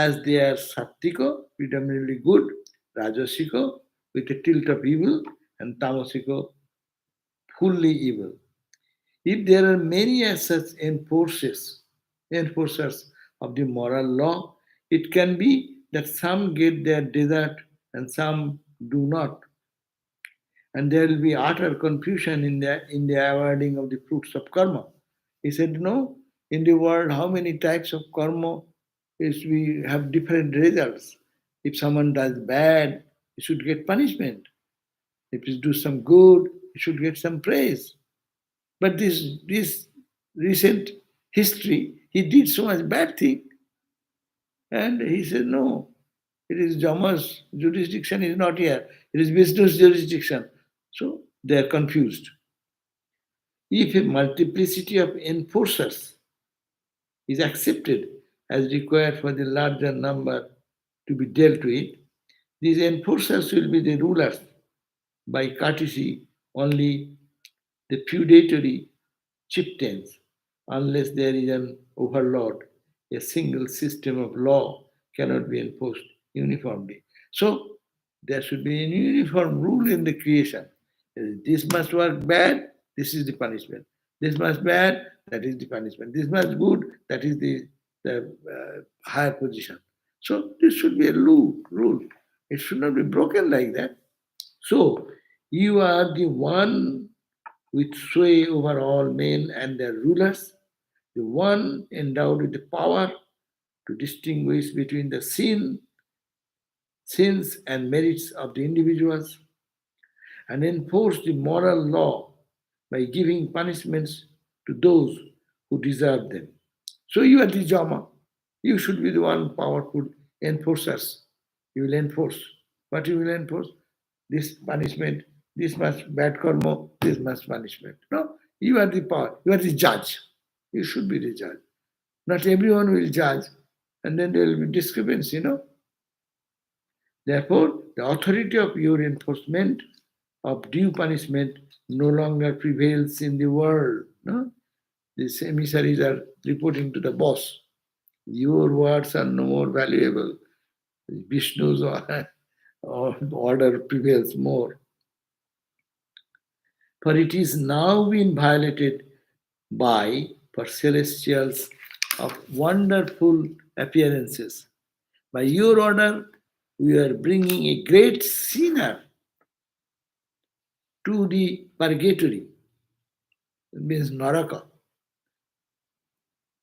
as they are sattvika, predominantly good, rajasika, with a tilt of evil, and tamasika, fully evil. If there are many as such enforcers of the moral law, it can be that some get their desert and some do not. And there will be utter confusion in the awarding of the fruits of karma. He said, no, in the world, how many types of karma is we have different results. If someone does bad, he should get punishment. If he do some good, he should get some praise. But this recent history, he did so much bad thing, and he said, no, it is Jama's jurisdiction is not here. It is Vishnu's jurisdiction. So they are confused. If a multiplicity of enforcers is accepted as required for the larger number to be dealt with, these enforcers will be the rulers by courtesy only the feudatory chieftains, unless there is an overlord. A single system of law cannot be enforced uniformly. So there should be a uniform rule in the creation. This must work bad, this is the punishment. This must bad, that is the punishment. This must good, that is the higher position. So this should be a rule. It should not be broken like that. So you are the one with sway over all men and their rulers, the one endowed with the power to distinguish between the sins and merits of the individuals, and enforce the moral law by giving punishments to those who deserve them. So you are the Jama. You should be the one powerful enforcers. You will enforce. What you will enforce? This punishment, this much bad karma, this much punishment. No, you are the power. You are the judge. You should be the judge. Not everyone will judge, and then there will be discrepancy. Therefore, the authority of your enforcement of due punishment no longer prevails in the world. No? These emissaries are reporting to the boss. Your words are no more valuable. Vishnu's order prevails more. For it is now been violated by for celestials of wonderful appearances. By your order, we are bringing a great sinner to the purgatory, it means Naraka.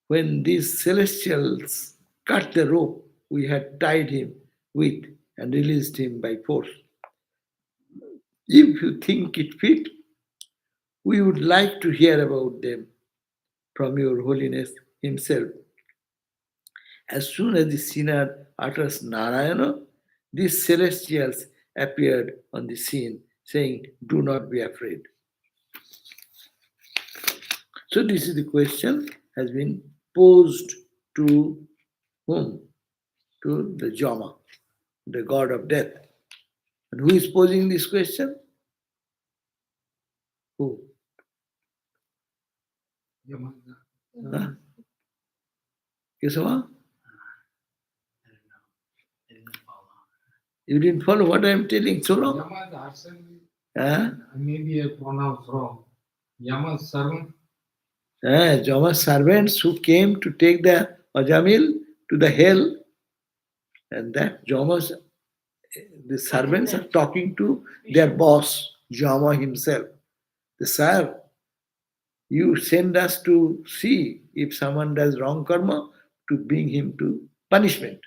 When these celestials cut the rope we had tied him with and released him by force. If you think it fit, we would like to hear about them from your holiness himself. As soon as the sinner utters Narayana, these celestials appeared on the scene, saying, "Do not be afraid." So this is the question has been posed to whom? To the Jama, the god of death. And who is posing this question? Who? Yamada. Huh? Kesava? You didn't follow what I am telling so long? Yamada herself, Huh? maybe I pronounced wrong. Yama's servant. Jama's servants who came to take the Ajamil to the hell, and that Jama's the servants are talking to their boss, Jama himself. The sir, you send us to see if someone does wrong karma to bring him to punishment.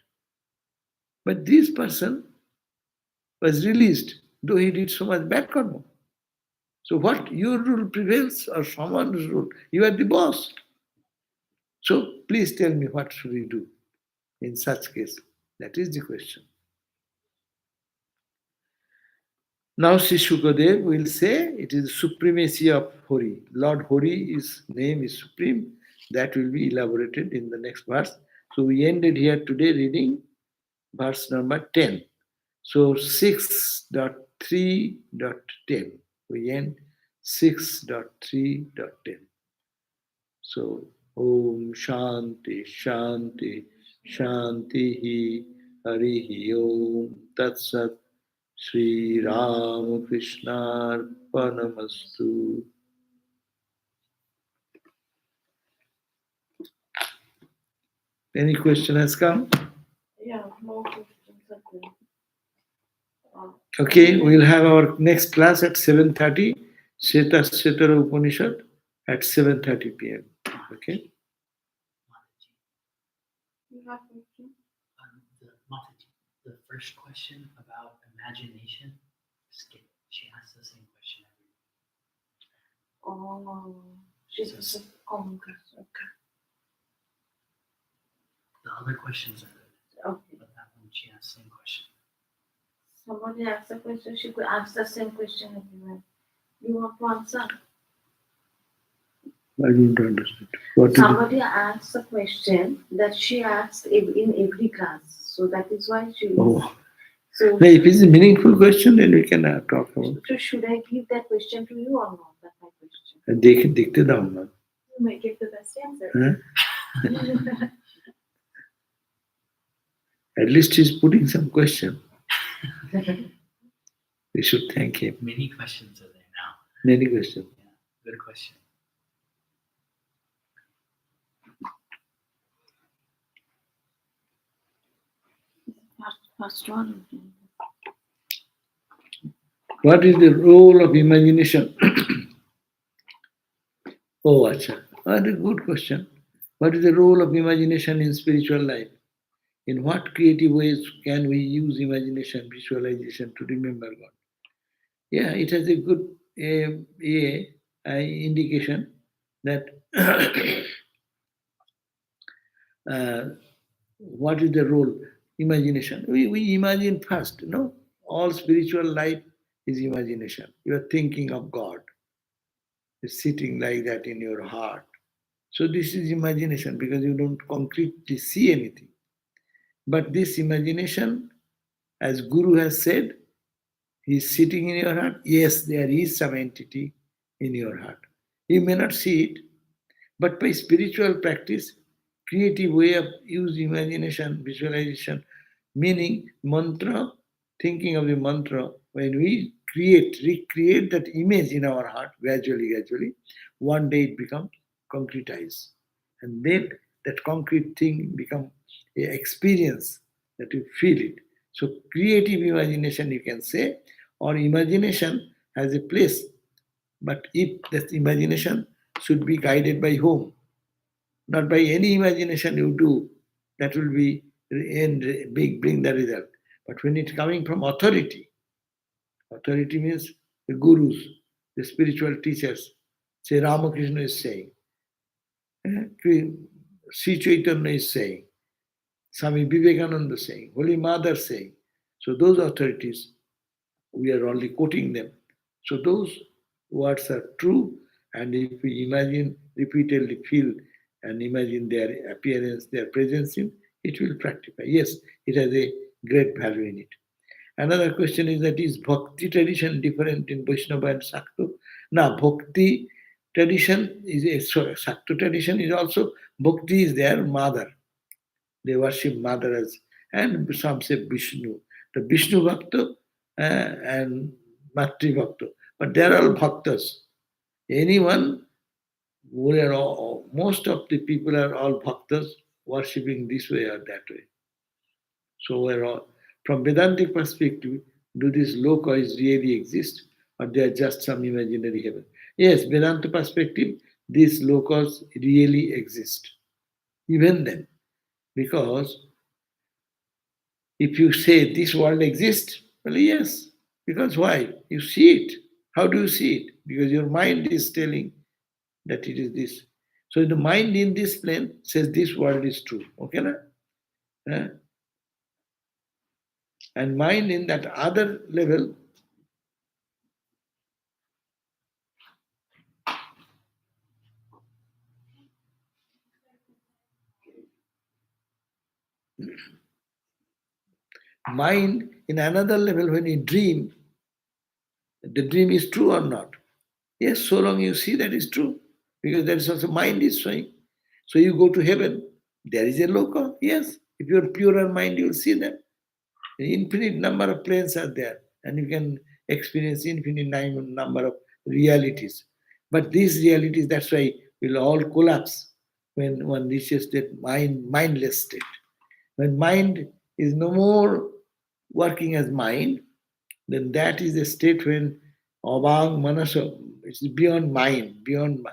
But this person was released, though he did so much bad karma. So what, your rule prevails or someone's rule? You are the boss. So please tell me, what should we do in such case? That is the question. Now Sri Shukadev will say it is supremacy of Hori. Lord Hori's name is supreme. That will be elaborated in the next verse. So we ended here today reading verse number 10. So 6.3.10. We end 6.3.10. So Om Shanti Shanti Shanti Harihi Om Tat Sat Sri Ram Krishna Arpanamastu. Any question has come? Yeah, no questions are there. Okay, we'll have our next class at 7:30. Shetara Upanishad at 7:30 p.m. Okay. You have questions? The first question about imagination, she asked the same question every day. Oh, she's a common question. Okay. The other questions are good, Okay. but that one she asked the same question. Somebody asked a question, she could ask the same question everywhere. You want to answer? I don't understand. What is it? Somebody asked a question that she asked in every class. So that is why she is. Oh. So, No, if it's a meaningful question, then we can talk about. so should I give that question to you or not? That's my question. देखते दाओ ना. You may give the best answer. Huh? At least he's putting some question. We should thank him. Many questions are there now. Many questions. Yeah, good question. First one. What is the role of imagination? Oh, acha. What a good question. What is the role of imagination in spiritual life? In what creative ways can we use imagination, visualization to remember God? Yeah, it has a good indication that what is the role? Imagination. We imagine first, no? All spiritual life is imagination. You are thinking of God. It's sitting like that in your heart. So this is imagination because you don't concretely see anything. But this imagination, as Guru has said, he is sitting in your heart. Yes, there is some entity in your heart. You may not see it, but by spiritual practice, creative way of use imagination, visualization, meaning mantra, thinking of the mantra, when we recreate that image in our heart gradually, one day it becomes concretized. And then that concrete thing becomes an experience that you feel it. So creative imagination, you can say, or imagination has a place. But if that imagination should be guided by whom? Not by any imagination you do, that will be bring the result. But when it's coming from authority means the gurus, the spiritual teachers. Say Ramakrishna is saying, Sri Chaitanya is saying, Swami Vivekananda is saying, Holy Mother is saying. So those authorities, we are only quoting them. So those words are true, and if we imagine, repeatedly feel and imagine their appearance, their presence in, it will fructify. Yes, it has a great value in it. Another question is Bhakti tradition different in Vaishnava and Shakta? Now, Bhakti tradition Shakta tradition is also, Bhakti is their mother. They worship mother as, and some say Vishnu. The Vishnu Bhakta and Matri Bhakta. But they are all Bhaktas. Anyone, most of the people are all Bhaktas worshipping this way or that way. So we're all, from Vedantic perspective, do these lokas really exist or they are just some imaginary heaven? Yes, Vedanta perspective, these lokas really exist. Even then, because if you say this world exists, Well, yes. Because why? You see it. How do you see it? Because your mind is telling that it is this. So the mind in this plane says this world is true. Okay? Na? Eh? And mind in that other level, mind in another level, when you dream, the dream is true or not. Yes, so long you see that is true, because that is also mind is showing. So you go to heaven, there is a loka. Yes, if you are purer mind, you will see that. The infinite number of planes are there, and you can experience infinite number of realities. But these realities, that's why, will all collapse when one reaches that mindless state. When mind is no more working as mind, then that is a state when abang manasa, it's beyond mind, beyond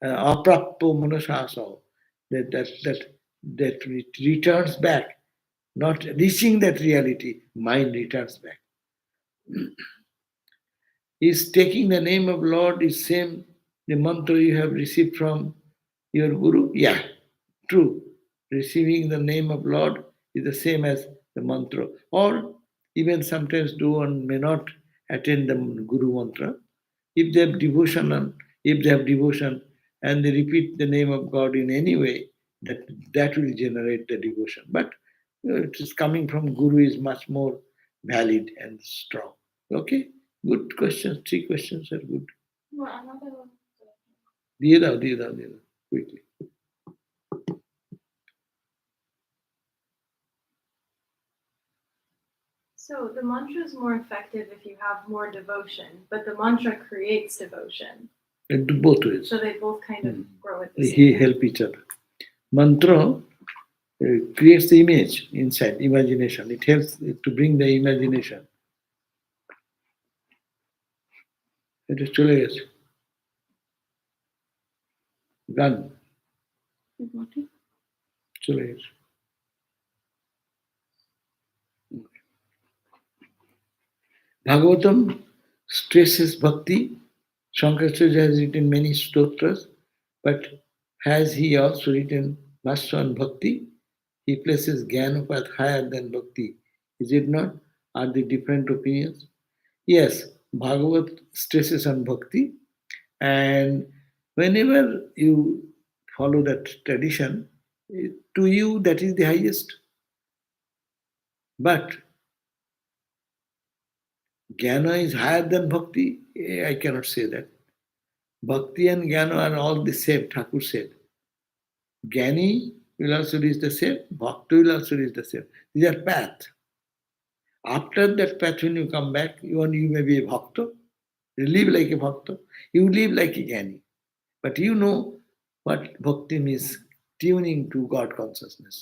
aprapto manasasa, that returns back, not reaching that reality, mind returns back. Is taking the name of Lord is same the mantra you have received from your Guru? Yeah, true. Receiving the name of Lord is the same as the mantra. Or even sometimes one may not attend the Guru mantra. If they have devotion and they repeat the name of God in any way, that will generate the devotion. But it is coming from Guru is much more valid and strong. Okay? Good questions. 3 questions are good. No, another one. দিয়ে দাও, quickly. So the mantra is more effective if you have more devotion, but the mantra creates devotion. And do both ways. So they both kind of grow at the He same time. help each other. Mantra creates the image inside, imagination. It helps to bring the imagination. এটা চলে গেছে গান চলে গেছে Bhagavatam stresses bhakti. Shankaracharya has written many stotras, but has he also written Bhashya on bhakti? He places Jnanapat higher than bhakti. Is it not? Are they different opinions? Yes, Bhagavat stresses on bhakti, and whenever you follow that tradition, to you that is the highest. But Jnana is higher than bhakti. I cannot say that. Bhakti and Jnana are all the same, Thakur said. Jnani will also reach the same, Bhakti will also reach the same. These are path. After that path, when you come back, you may be a Bhakta. You live like a Bhakta. You live like a Jnani. But you know what bhakti means, tuning to God consciousness.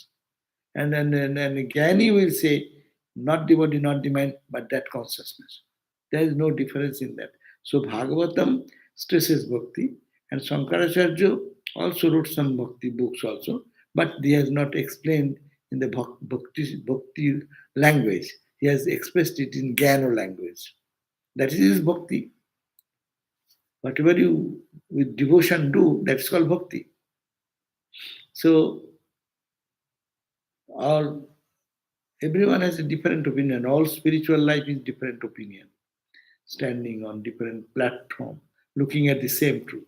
And then Jnani will say, not the body, not the mind, but that consciousness. There is no difference in that. So Bhagavatam stresses bhakti, and Shankaracharya also wrote some bhakti books also, but he has not explained in the bhakti language. He has expressed it in Jnana language. That is his bhakti. Whatever you with devotion do, that's called bhakti. So everyone has a different opinion. All spiritual life is different opinion, standing on different platform, looking at the same truth.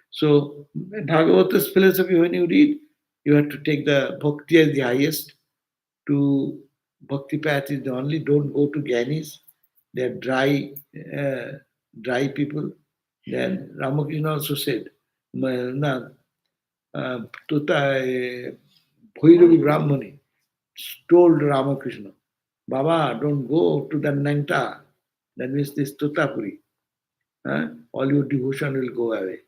So Bhagavata's philosophy, when you read, you have to take the bhakti as the highest. To bhakti path is the only. Don't go to Gyanis. They are dry people. Then Ramakrishna also said, Bhairavi Brahmani told Ramakrishna, Baba, don't go to the Nangta. That means this Tutapuri. All your devotion will go away.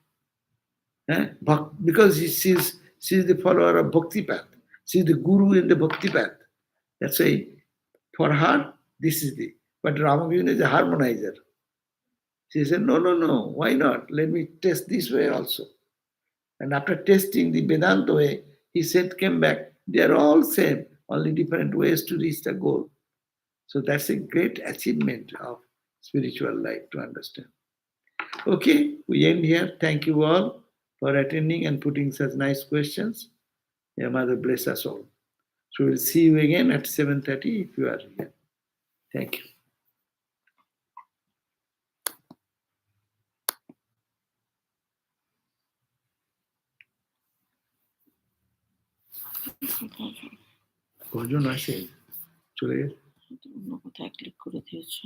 Because she's the follower of Bhakti path. She's the guru in the Bhakti path. That's why for her, this is the. But Ramakrishna is a harmonizer. She said, no, why not? Let me test this way also. And after testing the Vedanta way, he said, came back, they are all same, only different ways to reach the goal. So that's a great achievement of spiritual life to understand. Okay, we end here. Thank you all for attending and putting such nice questions. May Mother bless us all. So we'll see you again at 7:30 if you are here. Thank you. কজন আছে চলে গেছে অন্য কোথায় click করে দিয়েছে